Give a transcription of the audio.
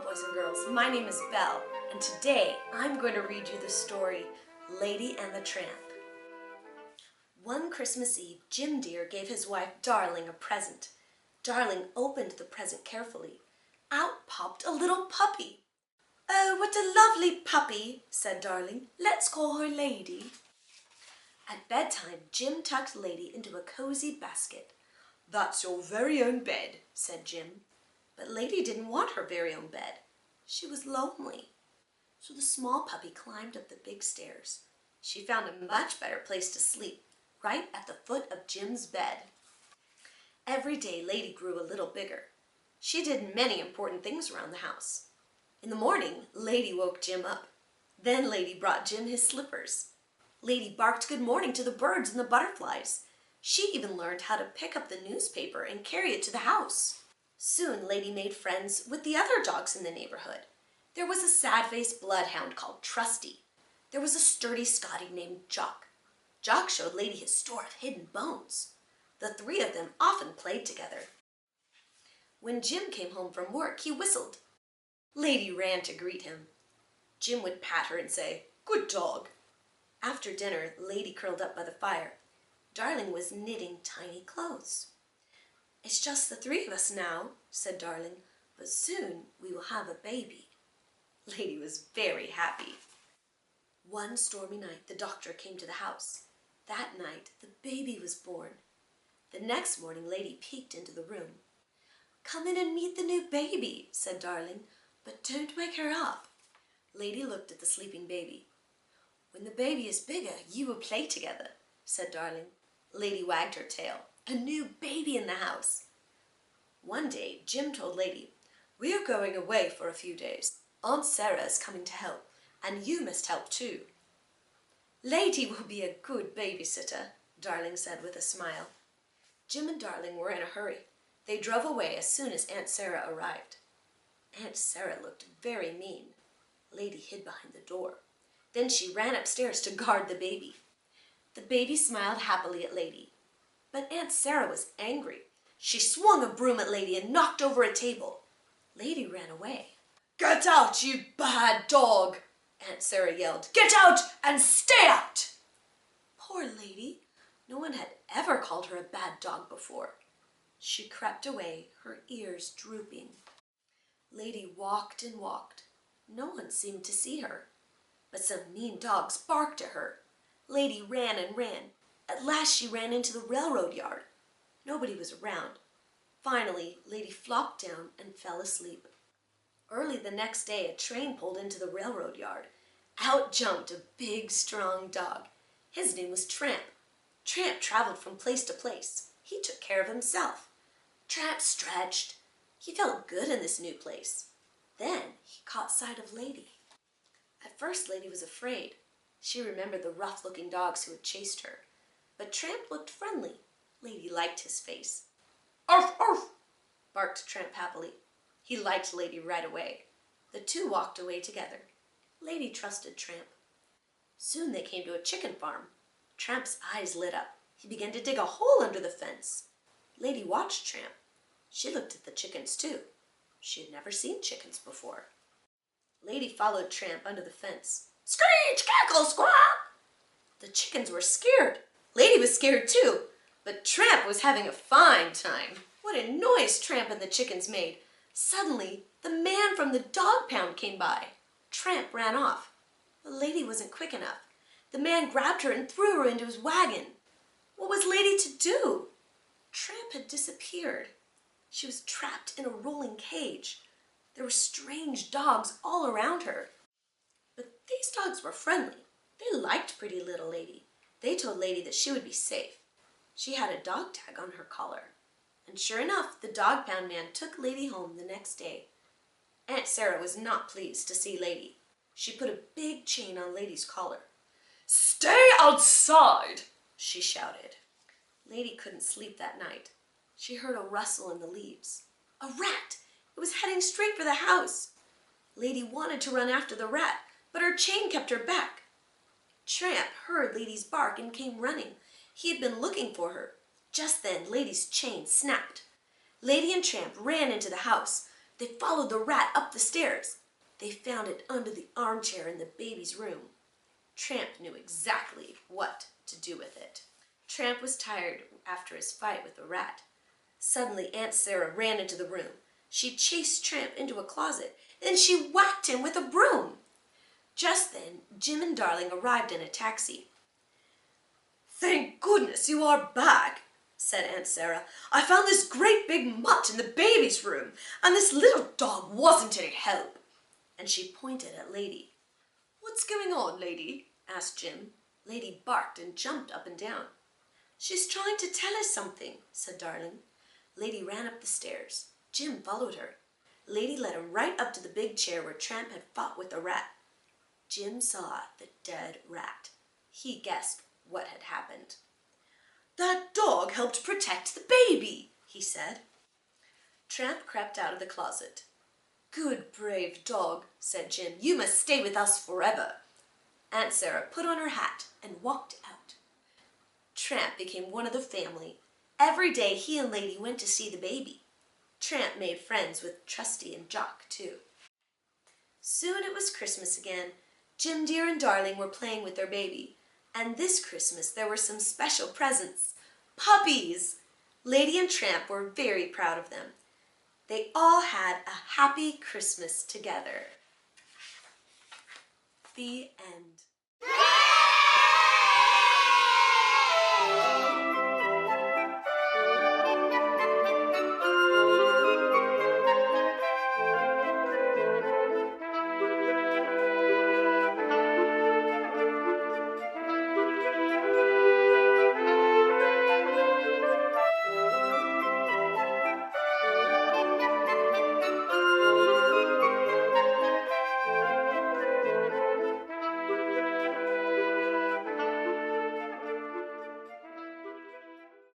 Hello boys and girls, my name is Belle, and today I'm going to read you the story, Lady and the Tramp. One Christmas Eve, Jim Dear gave his wife Darling a present. Darling opened the present carefully. Out popped a little puppy. "Oh, what a lovely puppy," said Darling. "Let's call her Lady." At bedtime, Jim tucked Lady into a cozy basket. "That's your very own bed," said Jim. But Lady didn't want her very own bed. She was lonely. So the small puppy climbed up the big stairs. She found a much better place to sleep, right at the foot of Jim's bed. Every day, Lady grew a little bigger. She did many important things around the house. In the morning, Lady woke Jim up. Then Lady brought Jim his slippers. Lady barked good morning to the birds and the butterflies. She even learned how to pick up the newspaper and carry it to the house. Soon, Lady made friends with the other dogs in the neighborhood. There was a sad-faced bloodhound called Trusty. There was a sturdy Scotty named Jock. Jock showed Lady his store of hidden bones. The three of them often played together. When Jim came home from work, he whistled. Lady ran to greet him. Jim would pat her and say, "Good dog." After dinner, Lady curled up by the fire. Darling was knitting tiny clothes. "It's just the three of us now," said Darling, "but soon we will have a baby." Lady was very happy. One stormy night, the doctor came to the house. That night, the baby was born. The next morning, Lady peeked into the room. "Come in and meet the new baby," said Darling, "but don't wake her up." Lady looked at the sleeping baby. "When the baby is bigger, you will play together," said Darling. Lady wagged her tail. A new baby in the house. One day, Jim told Lady, "We are going away for a few days. Aunt Sarah is coming to help, and you must help too." "Lady will be a good babysitter," Darling said with a smile. Jim and Darling were in a hurry. They drove away as soon as Aunt Sarah arrived. Aunt Sarah looked very mean. Lady hid behind the door. Then she ran upstairs to guard the baby. The baby smiled happily at Lady. But Aunt Sarah was angry. She swung a broom at Lady and knocked over a table. Lady ran away. "Get out, you bad dog!" Aunt Sarah yelled. "Get out and stay out!" Poor Lady. No one had ever called her a bad dog before. She crept away, her ears drooping. Lady walked and walked. No one seemed to see her. But some mean dogs barked at her. Lady ran and ran. At last she ran into the railroad yard. Nobody was around. Finally, Lady flopped down and fell asleep. Early the next day, a train pulled into the railroad yard. Out jumped a big, strong dog. His name was Tramp. Tramp traveled from place to place. He took care of himself. Tramp stretched. He felt good in this new place. Then he caught sight of Lady. At first, Lady was afraid. She remembered the rough-looking dogs who had chased her. But Tramp looked friendly. Lady liked his face. "Arf, arf!" barked Tramp happily. He liked Lady right away. The two walked away together. Lady trusted Tramp. Soon they came to a chicken farm. Tramp's eyes lit up. He began to dig a hole under the fence. Lady watched Tramp. She looked at the chickens too. She had never seen chickens before. Lady followed Tramp under the fence. Screech, cackle, squawk! The chickens were scared. Lady was scared too, but Tramp was having a fine time. What a noise Tramp and the chickens made. Suddenly, the man from the dog pound came by. Tramp ran off, but Lady wasn't quick enough. The man grabbed her and threw her into his wagon. What was Lady to do? Tramp had disappeared. She was trapped in a rolling cage. There were strange dogs all around her. But these dogs were friendly. They liked pretty little Lady. They told Lady that she would be safe. She had a dog tag on her collar. And sure enough, the dog pound man took Lady home the next day. Aunt Sarah was not pleased to see Lady. She put a big chain on Lady's collar. "Stay outside!" she shouted. Lady couldn't sleep that night. She heard a rustle in the leaves. A rat! It was heading straight for the house. Lady wanted to run after the rat, but her chain kept her back. Tramp heard Lady's bark and came running. He had been looking for her. Just then, Lady's chain snapped. Lady and Tramp ran into the house. They followed the rat up the stairs. They found it under the armchair in the baby's room. Tramp knew exactly what to do with it. Tramp was tired after his fight with the rat. Suddenly, Aunt Sarah ran into the room. She chased Tramp into a closet, then she whacked him with a broom. Just then, Jim and Darling arrived in a taxi. "Thank goodness you are back," said Aunt Sarah. "I found this great big mutt in the baby's room, and this little dog wasn't any help." And she pointed at Lady. "What's going on, Lady?" asked Jim. Lady barked and jumped up and down. "She's trying to tell us something," said Darling. Lady ran up the stairs. Jim followed her. Lady led him right up to the big chair where Tramp had fought with the rat. Jim saw the dead rat. He guessed what had happened. "That dog helped protect the baby," he said. Tramp crept out of the closet. "Good, brave dog," said Jim. "You must stay with us forever." Aunt Sarah put on her hat and walked out. Tramp became one of the family. Every day he and Lady went to see the baby. Tramp made friends with Trusty and Jock, too. Soon it was Christmas again. Jim Dear and Darling were playing with their baby. And this Christmas there were some special presents. Puppies! Lady and Tramp were very proud of them. They all had a happy Christmas together. The end.